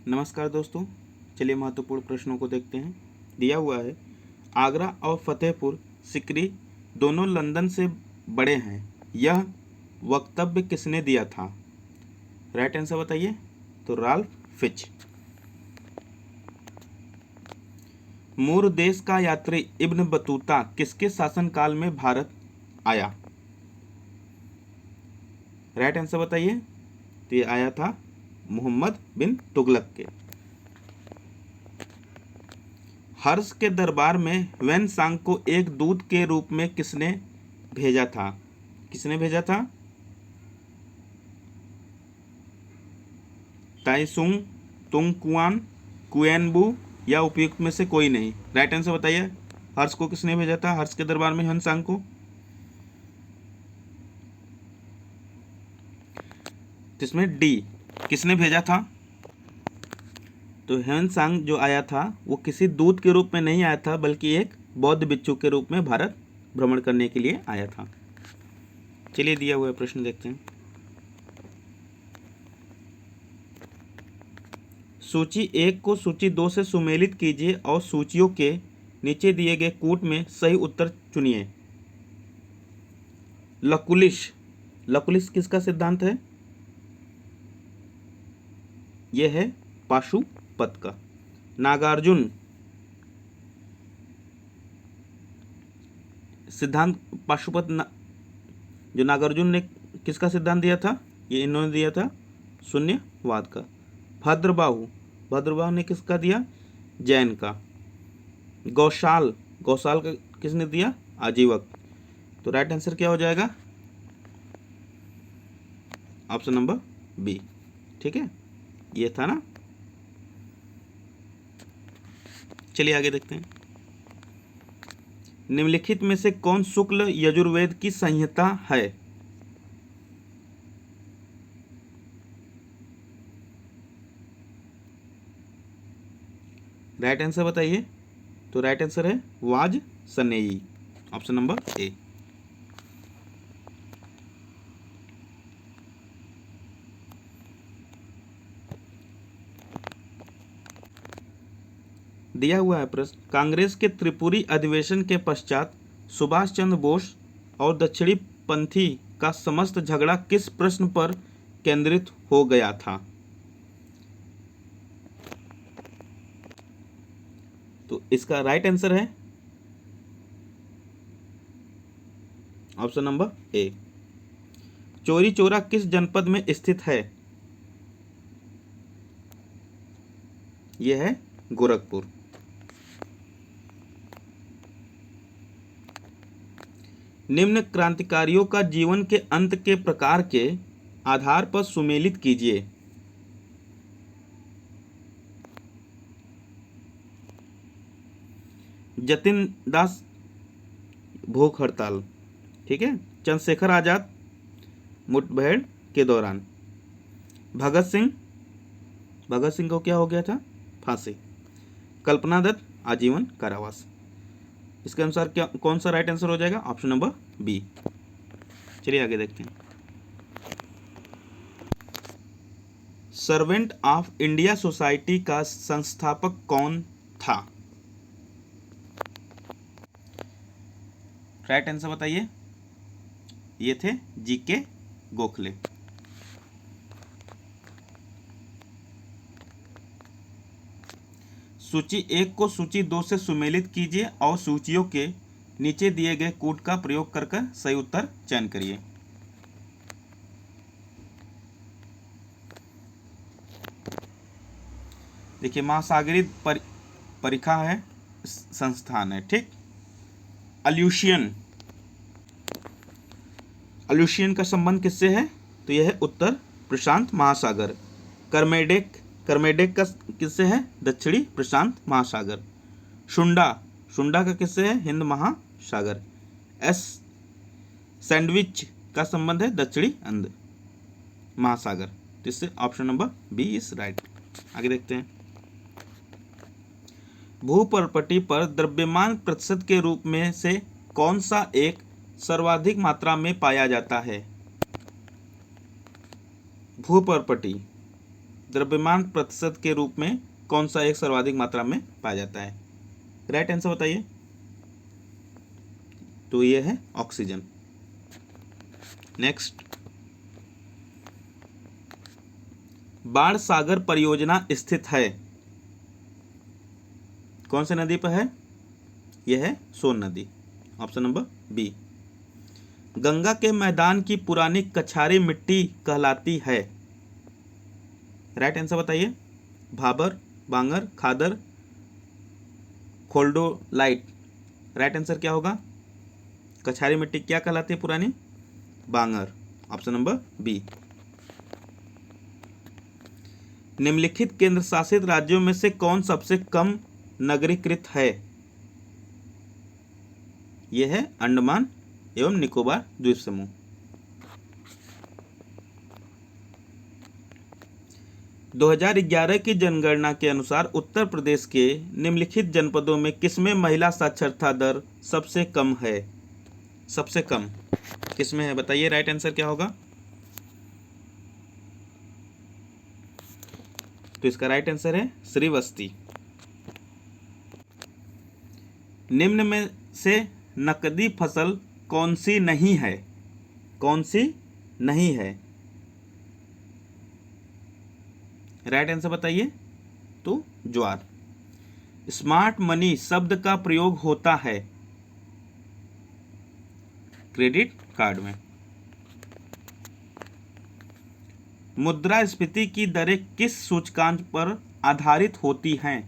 नमस्कार दोस्तों, चलिए महत्वपूर्ण प्रश्नों को देखते हैं। दिया हुआ है, आगरा और फतेहपुर सिकरी दोनों लंदन से बड़े हैं, यह वक्तव्य किसने दिया था? राइट आंसर बताइए। तो राल्फ फिच। मूर देश का यात्री इब्न बतूता किसके शासनकाल में भारत आया? राइट आंसर बताइए। तो ये आया था मोहम्मद बिन तुगलक के। हर्ष के दरबार में वेनसांग को एक दूत के रूप में किसने भेजा था? किसने भेजा था? ताइसुंग, तुंगकुआन, कुएनबू या उपयुक्त में से कोई नहीं। राइट आंसर बताइए। हर्ष को किसने भेजा था? हर्ष के दरबार में वेनसांग को किसमें डी किसने भेजा था? तो ह्वेनसांग जो आया था वो किसी दूत के रूप में नहीं आया था, बल्कि एक बौद्ध भिक्षु के रूप में भारत भ्रमण करने के लिए आया था। चलिए दिया हुआ प्रश्न देखते हैं। सूची 1 को सूची 2 से सुमेलित कीजिए और सूचियों के नीचे दिए गए कूट में सही उत्तर चुनिए। लकुलिश लकुलिश किसका सिद्धांत है? यह है पाशुपत का। नागार्जुन सिद्धांत पाशुपत जो नागार्जुन ने किसका सिद्धांत दिया था? ये इन्होंने दिया था शून्यवाद का। भद्रबाहु ने किसका दिया? जैन का। गौशाल का किसने दिया? आजीवक। तो राइट आंसर क्या हो जाएगा? Option number B. ठीक है, ये था ना। चलिए आगे देखते हैं। निम्नलिखित में से कौन शुक्ल यजुर्वेद की संहिता है? राइट आंसर बताइए। तो राइट आंसर है वाजसनेयी, ऑप्शन नंबर ए। दिया हुआ है प्रश्न, कांग्रेस के त्रिपुरी अधिवेशन के पश्चात सुभाष चंद्र बोस और दक्षिणी पंथी का समस्त झगड़ा किस प्रश्न पर केंद्रित हो गया था? तो इसका राइट आंसर है option number A. Chauri Chaura किस जनपद में स्थित है? यह है गोरखपुर। निम्न क्रांतिकारियों का जीवन के अंत के प्रकार के आधार पर सुमेलित कीजिए। जतिन दास भूख हड़ताल, ठीक है। चंद्रशेखर आजाद मुठभेड़ के दौरान। भगत सिंह को क्या हो गया था? फांसी। कल्पना दत्त आजीवन कारावास। इसके अनुसार क्या कौन सा राइट आंसर हो जाएगा? Option number B. चलिए आगे देखते हैं। सर्वेंट ऑफ इंडिया सोसाइटी का संस्थापक कौन था? राइट आंसर बताइए। ये थे जीके गोखले। सूची 1 को सूची 2 से सुमेलित कीजिए और सूचियों के नीचे दिए गए कूट का प्रयोग कर सही उत्तर चयन करिए। देखिए, महासागरीय परिखा है, संस्थान है, ठीक। अल्यूशियन का संबंध किससे है? तो यह है उत्तर प्रशांत महासागर। करमेडेक का किससे है? दक्षिणी प्रशांत महासागर। शुंडा का किससे है? हिंद महासागर। सैंडविच का संबंध है दक्षिणी अंध महासागर। तो इससे option number B is right. आगे देखते हैं। भूपर्पटी पर द्रव्यमान प्रतिशत के रूप में से कौन सा एक सर्वाधिक मात्रा में पाया जाता है? भूपर्पटी द्रव्यमान प्रतिशत के रूप में कौन सा एक सर्वाधिक मात्रा में पाया जाता है? राइट आंसर बताइए। तो ये है ऑक्सीजन। नेक्स्ट, बाण सागर परियोजना स्थित है कौन सी नदी पर है? यह है सोन नदी, ऑप्शन नंबर बी। गंगा के मैदान की पुरानी कछारी मिट्टी कहलाती है? राइट आंसर बताइए। भाबर, बांगर, खादर, खोल्डोलाइट। राइट आंसर क्या होगा? कछारी मिट्टी क्या कहलाती है पुरानी? बांगर, ऑप्शन नंबर बी। निम्नलिखित केंद्र शासित राज्यों में से कौन सबसे कम नगरीकृत है? यह है अंडमान एवं निकोबार द्वीप समूह। दो 2011 की जनगणना के अनुसार उत्तर प्रदेश के निम्नलिखित जनपदों में किसमें महिला साक्षरता दर सबसे कम है? सबसे कम किसमें है बताइए। राइट आंसर क्या होगा? तो इसका राइट आंसर है श्रीवस्ती। निम्न में से नकदी फसल कौन सी नहीं है? कौन सी नहीं है? राइट आंसर बताइए। तो ज्वार। स्मार्ट मनी शब्द का प्रयोग होता है क्रेडिट कार्ड में। मुद्रास्फीति की दरें किस सूचकांक पर आधारित होती हैं?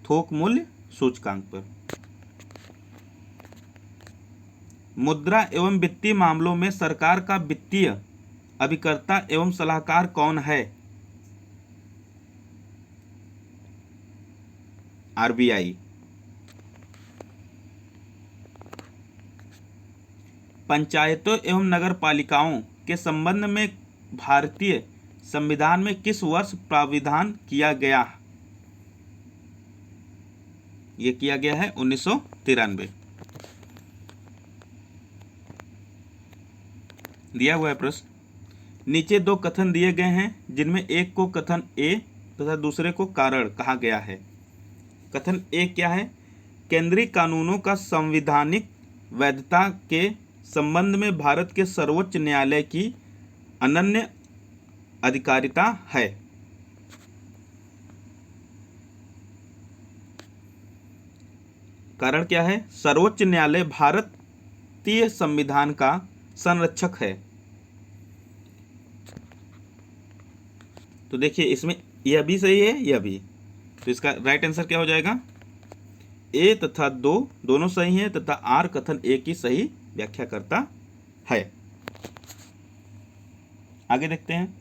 थोक मूल्य सूचकांक पर। मुद्रा एवं वित्तीय मामलों में सरकार का वित्तीय अभिकर्ता एवं सलाहकार कौन है? आरबीआई। पंचायतों एवं नगर पालिकाओं के संबंध में भारतीय संविधान में किस वर्ष प्राविधान किया गया? ये किया गया है 1993। दिया हुआ है प्रश्न। नीचे दो कथन दिए गए हैं जिनमें एक को कथन ए तथा दूसरे को कारण कहा गया है। कथन ए क्या है? केंद्रीय कानूनों का संवैधानिक वैधता के संबंध में भारत के सर्वोच्च न्यायालय की अनन्य अधिकारिता है। कारण क्या है? सर्वोच्च न्यायालय भारतीय संविधान का संरक्षक है। तो देखिए इसमें यह भी सही है, यह भी। तो इसका राइट आंसर क्या हो जाएगा? ए तथा दो दोनों सही हैं तथा आर कथन ए की सही व्याख्या करता है। आगे देखते हैं।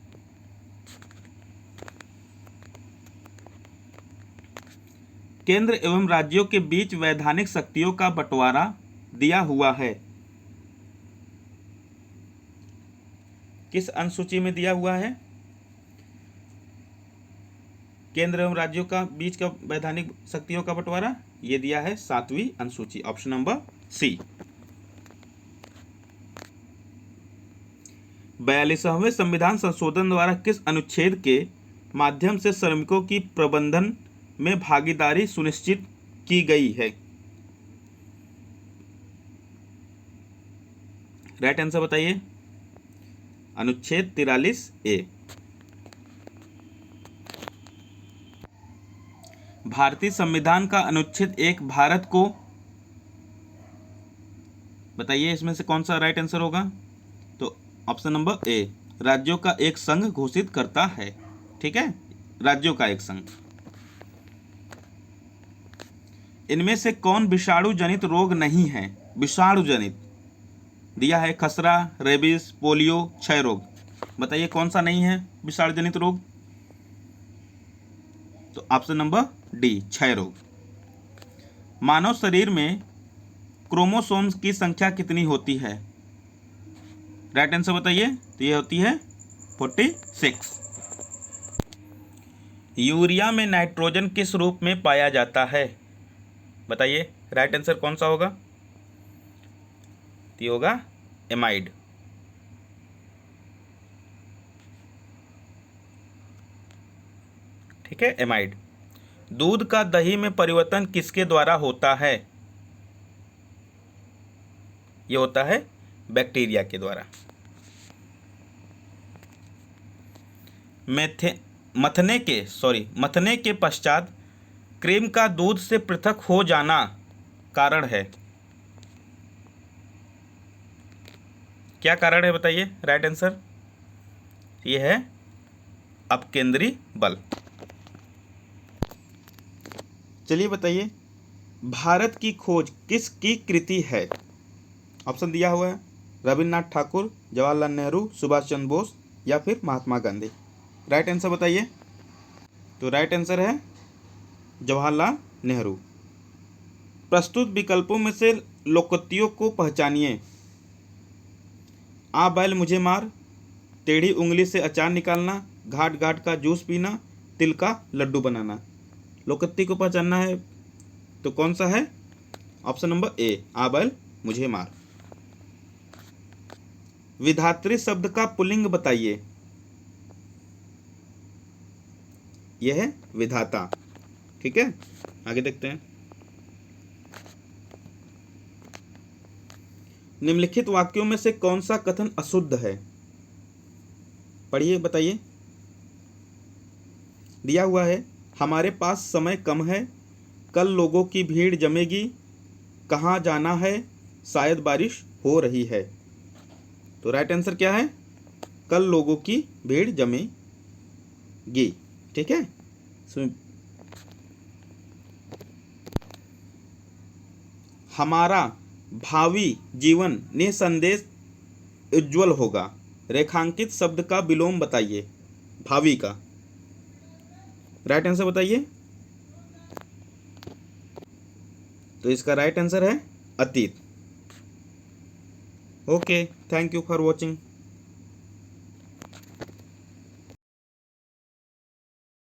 केंद्र एवं राज्यों के बीच वैधानिक शक्तियों का बंटवारा दिया हुआ है। किस अनुसूची में दिया हुआ है? केंद्र एवं राज्यों का बीच का वैधानिक शक्तियों का बंटवारा ये दिया है 7वीं अनुसूची, ऑप्शन नंबर सी। 42वें संविधान संशोधन द्वारा किस अनुच्छेद के माध्यम से श्रमिकों की प्रबंधन में भागीदारी सुनिश्चित की गई है? राइट आंसर बताइए। अनुच्छेद 43A। भारतीय संविधान का अनुच्छेद 1 भारत को, बताइए इसमें से कौन सा राइट आंसर होगा? तो ऑप्शन नंबर ए, राज्यों का एक संघ घोषित करता है। ठीक है, राज्यों का एक संघ। इनमें से कौन विषाणु जनित रोग नहीं है? विषाणु जनित दिया है खसरा, रेबीज, पोलियो, क्षय रोग। बताइए कौन सा नहीं है विषाणु जनित रोग? तो ऑप्शन नंबर डी, क्षय रोग। मानव शरीर में क्रोमोसोम्स की संख्या कितनी होती है? राइट आंसर बताइए। तो ये होती है 46। यूरिया में नाइट्रोजन किस रूप में पाया जाता है? बताइए राइट आंसर कौन सा होगा? ये होगा एमाइड। ठीक है, एमाइड। दूध का दही में परिवर्तन किसके द्वारा होता है? ये होता है बैक्टीरिया के द्वारा। मथने के पश्चात क्रीम का दूध से पृथक हो जाना कारण है। क्या कारण है बताइए? राइट आंसर ये है अपकेंद्री बल। चलिए बताइए, भारत की खोज किसकी कृति है? ऑप्शन दिया हुआ है, रविन्द्रनाथ ठाकुर, जवाहरलाल नेहरू, सुभाष चंद्र बोस या फिर महात्मा गांधी। राइट आंसर बताइए। तो राइट आंसर है जवाहरलाल नेहरू। प्रस्तुत विकल्पों में से लोकोक्तियों को पहचानिए। आ बैल मुझे मार, टेढ़ी उंगली से अचार निकालना, घाट घाट का जूस पीना, तिल का लड्डू बनाना। लोकोक्ति को पहचानना है तो कौन सा है? ऑप्शन नंबर ए, आ बैल मुझे मार। विधात्री शब्द का पुल्लिंग बताइए। यह है विधाता। ठीक है, आगे देखते हैं। निम्नलिखित वाक्यों में से कौन सा कथन अशुद्ध है? पढ़िए बताइए। दिया हुआ है, हमारे पास समय कम है, कल लोगों की भीड़ जमेगी, कहाँ जाना है, शायद बारिश हो रही है। तो राइट आंसर क्या है? कल लोगों की भीड़ जमेगी। ठीक है, हमारा भावी जीवन निसंदेह उज्ज्वल होगा। रेखांकित शब्द का विलोम बताइए। भावी का राइट आंसर बताइए। तो इसका राइट आंसर है अतीत। Okay, thank you for watching.